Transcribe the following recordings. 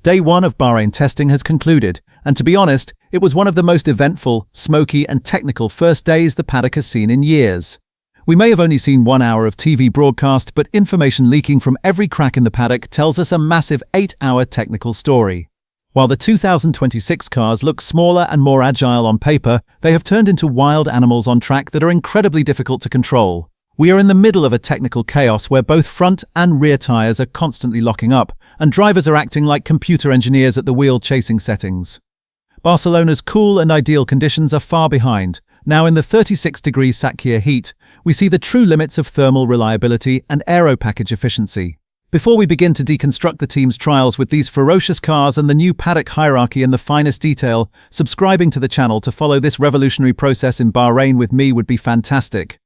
Day 1 of Bahrain testing has concluded, and to be honest, it was one of the most eventful, smoky and technical first days the paddock has seen in years. We may have only seen 1 hour of TV broadcast, but information leaking from every crack in the paddock tells us a massive 8-hour technical story. While the 2026 cars look smaller and more agile on paper, they have turned into wild animals on track that are incredibly difficult to control. We are in the middle of a technical chaos where both front and rear tires are constantly locking up, and drivers are acting like computer engineers at the wheel chasing settings. Barcelona's cool and ideal conditions are far behind. Now in the 36-degree Sakhir heat, we see the true limits of thermal reliability and aero package efficiency. Before we begin to deconstruct the team's trials with these ferocious cars and the new paddock hierarchy in the finest detail, subscribing to the channel to follow this revolutionary process in Bahrain with me would be fantastic.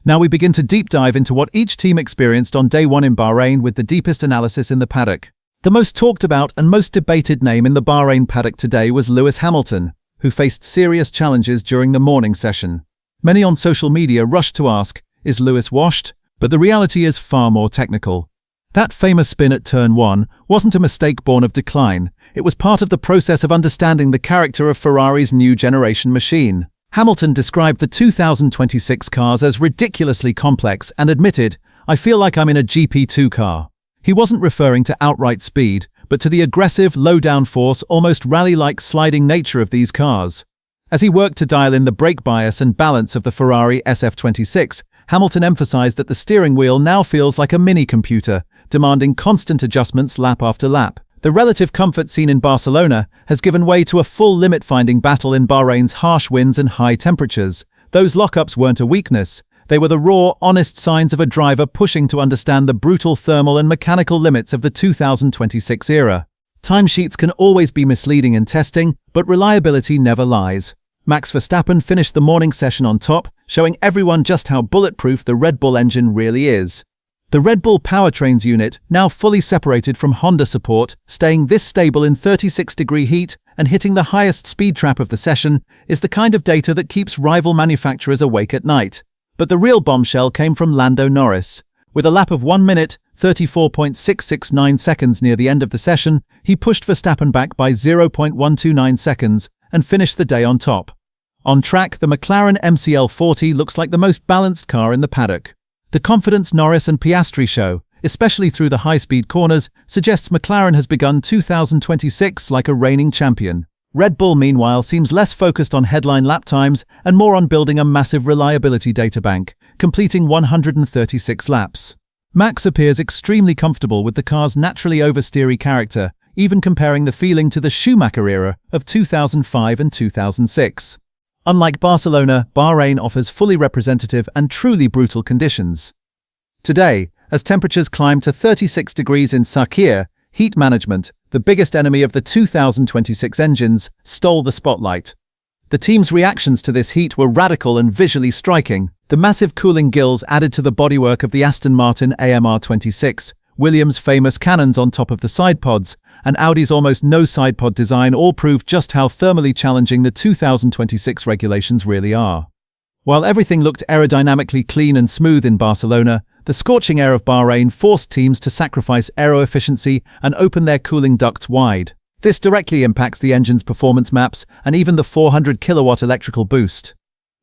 Now we begin to deep dive into what each team experienced on Day 1 in Bahrain with the deepest analysis in the paddock. The most talked about and most debated name in the Bahrain paddock today was Lewis Hamilton, who faced serious challenges during the morning session. Many on social media rushed to ask, is Lewis washed? But the reality is far more technical. That famous spin at Turn 1 wasn't a mistake born of decline, it was part of the process of understanding the character of Ferrari's new generation machine. Hamilton described the 2026 cars as ridiculously complex and admitted, "I feel like I'm in a GP2 car." He wasn't referring to outright speed, but to the aggressive, low downforce, almost rally-like sliding nature of these cars. As he worked to dial in the brake bias and balance of the Ferrari SF-26, Hamilton emphasized that the steering wheel now feels like a mini-computer, demanding constant adjustments lap after lap. The relative comfort seen in Barcelona has given way to a full limit-finding battle in Bahrain's harsh winds and high temperatures. Those lockups weren't a weakness. They were the raw, honest signs of a driver pushing to understand the brutal thermal and mechanical limits of the 2026 era. Timesheets can always be misleading in testing, but reliability never lies. Max Verstappen finished the morning session on top, showing everyone just how bulletproof the Red Bull engine really is. The Red Bull powertrains unit, now fully separated from Honda support, staying this stable in 36-degree heat and hitting the highest speed trap of the session, is the kind of data that keeps rival manufacturers awake at night. But the real bombshell came from Lando Norris. With a lap of 1 minute, 34.669 seconds near the end of the session, he pushed Verstappen back by 0.129 seconds and finished the day on top. On track, the McLaren MCL40 looks like the most balanced car in the paddock. The confidence Norris and Piastri show, especially through the high-speed corners, suggests McLaren has begun 2026 like a reigning champion. Red Bull, meanwhile, seems less focused on headline lap times and more on building a massive reliability databank, completing 136 laps. Max appears extremely comfortable with the car's naturally oversteery character, even comparing the feeling to the Schumacher era of 2005 and 2006. Unlike Barcelona, Bahrain offers fully representative and truly brutal conditions. Today, as temperatures climb to 36 degrees in Sakhir, heat management, the biggest enemy of the 2026 engines, stole the spotlight. The team's reactions to this heat were radical and visually striking. The massive cooling gills added to the bodywork of the Aston Martin AMR26, Williams' famous cannons on top of the side pods, and Audi's almost no side pod design all prove just how thermally challenging the 2026 regulations really are. While everything looked aerodynamically clean and smooth in Barcelona, the scorching air of Bahrain forced teams to sacrifice aero efficiency and open their cooling ducts wide. This directly impacts the engine's performance maps and even the 400-kilowatt electrical boost.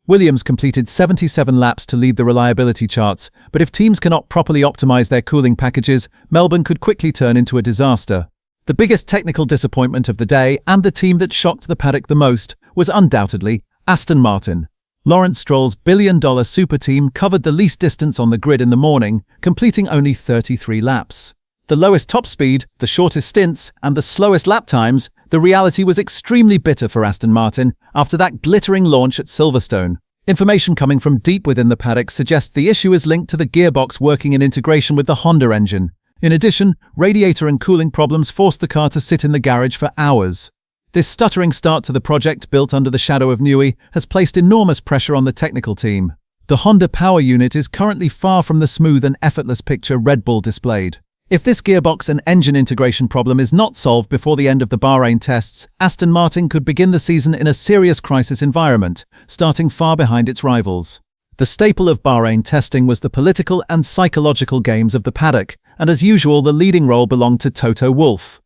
Williams completed 77 laps to lead the reliability charts, but if teams cannot properly optimize their cooling packages, Melbourne could quickly turn into a disaster. The biggest technical disappointment of the day, and the team that shocked the paddock the most, was undoubtedly Aston Martin. Lawrence Stroll's billion-dollar super team covered the least distance on the grid in the morning, completing only 33 laps. The lowest top speed, the shortest stints, and the slowest lap times, the reality was extremely bitter for Aston Martin after that glittering launch at Silverstone. Information coming from deep within the paddock suggests the issue is linked to the gearbox working in integration with the Honda engine. In addition, radiator and cooling problems forced the car to sit in the garage for hours. This stuttering start to the project, built under the shadow of Newey, has placed enormous pressure on the technical team. The Honda power unit is currently far from the smooth and effortless picture Red Bull displayed. If this gearbox and engine integration problem is not solved before the end of the Bahrain tests, Aston Martin could begin the season in a serious crisis environment, starting far behind its rivals. The staple of Bahrain testing was the political and psychological games of the paddock, and as usual the leading role belonged to Toto Wolff.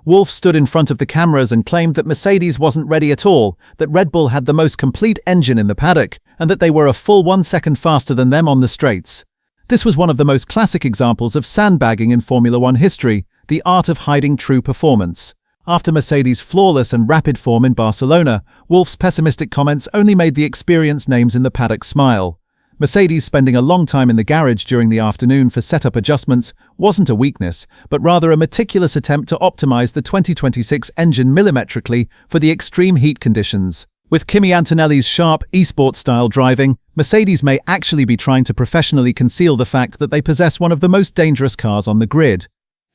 Wolff stood in front of the cameras and claimed that Mercedes wasn't ready at all, that Red Bull had the most complete engine in the paddock, and that they were a full 1 second faster than them on the straights. This was one of the most classic examples of sandbagging in Formula One history, the art of hiding true performance. After Mercedes' flawless and rapid form in Barcelona, Wolff's pessimistic comments only made the experienced names in the paddock smile. Mercedes spending a long time in the garage during the afternoon for setup adjustments wasn't a weakness, but rather a meticulous attempt to optimize the 2026 engine millimetrically for the extreme heat conditions. With Kimi Antonelli's sharp, eSport-style driving, Mercedes may actually be trying to professionally conceal the fact that they possess one of the most dangerous cars on the grid.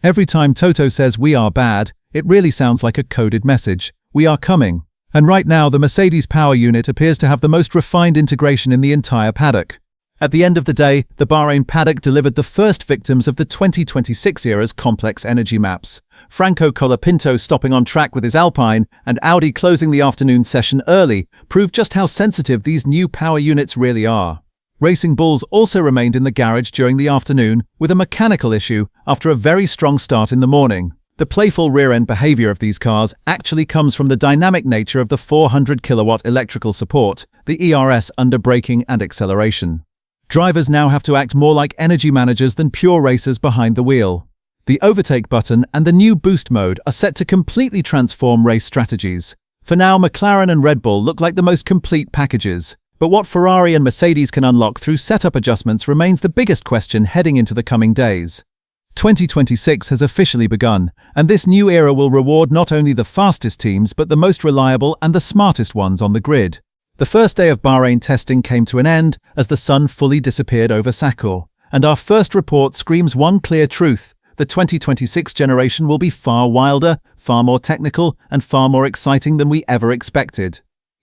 Every time Toto says "we are bad," it really sounds like a coded message. We are coming. And right now, the Mercedes power unit appears to have the most refined integration in the entire paddock. At the end of the day, the Bahrain paddock delivered the first victims of the 2026 era's complex energy maps. Franco Colapinto stopping on track with his Alpine and Audi closing the afternoon session early proved just how sensitive these new power units really are. Racing Bulls also remained in the garage during the afternoon with a mechanical issue after a very strong start in the morning. The playful rear-end behavior of these cars actually comes from the dynamic nature of the 400 kilowatt electrical support, the ERS under braking and acceleration. Drivers now have to act more like energy managers than pure racers behind the wheel. The overtake button and the new boost mode are set to completely transform race strategies. For now, McLaren and Red Bull look like the most complete packages. But what Ferrari and Mercedes can unlock through setup adjustments remains the biggest question heading into the coming days. 2026 has officially begun, and this new era will reward not only the fastest teams but the most reliable and the smartest ones on the grid. The first day of Bahrain testing came to an end as the sun fully disappeared over Sakhir, and our first report screams one clear truth: the 2026 generation will be far wilder, far more technical, and far more exciting than we ever expected.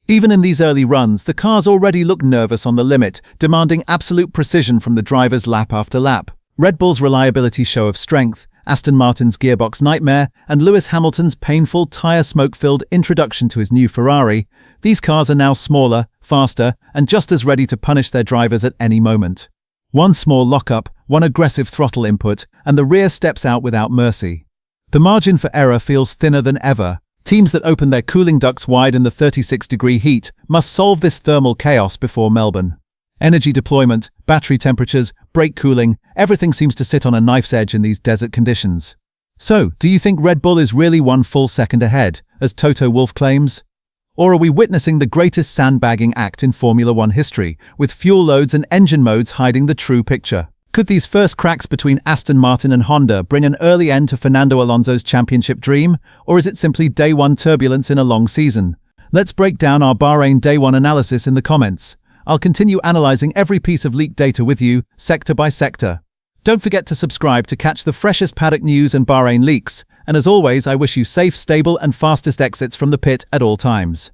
Even in these early runs, the cars already look nervous on the limit, demanding absolute precision from the drivers lap after lap. Red Bull's reliability show of strength, Aston Martin's gearbox nightmare, and Lewis Hamilton's painful, tyre smoke-filled introduction to his new Ferrari, these cars are now smaller, faster, and just as ready to punish their drivers at any moment. One small lockup, one aggressive throttle input, and the rear steps out without mercy. The margin for error feels thinner than ever. Teams that open their cooling ducts wide in the 36-degree heat must solve this thermal chaos before Melbourne. Energy deployment, battery temperatures, brake cooling, everything seems to sit on a knife's edge in these desert conditions. So, do you think Red Bull is really 1 full second ahead, as Toto Wolff claims? Or are we witnessing the greatest sandbagging act in Formula One history, with fuel loads and engine modes hiding the true picture? Could these first cracks between Aston Martin and Honda bring an early end to Fernando Alonso's championship dream, or is it simply day one turbulence in a long season? Let's break down our Bahrain day one analysis in the comments. I'll continue analyzing every piece of leaked data with you, sector by sector. Don't forget to subscribe to catch the freshest paddock news and Bahrain leaks, and as always, I wish you safe, stable and fastest exits from the pit at all times.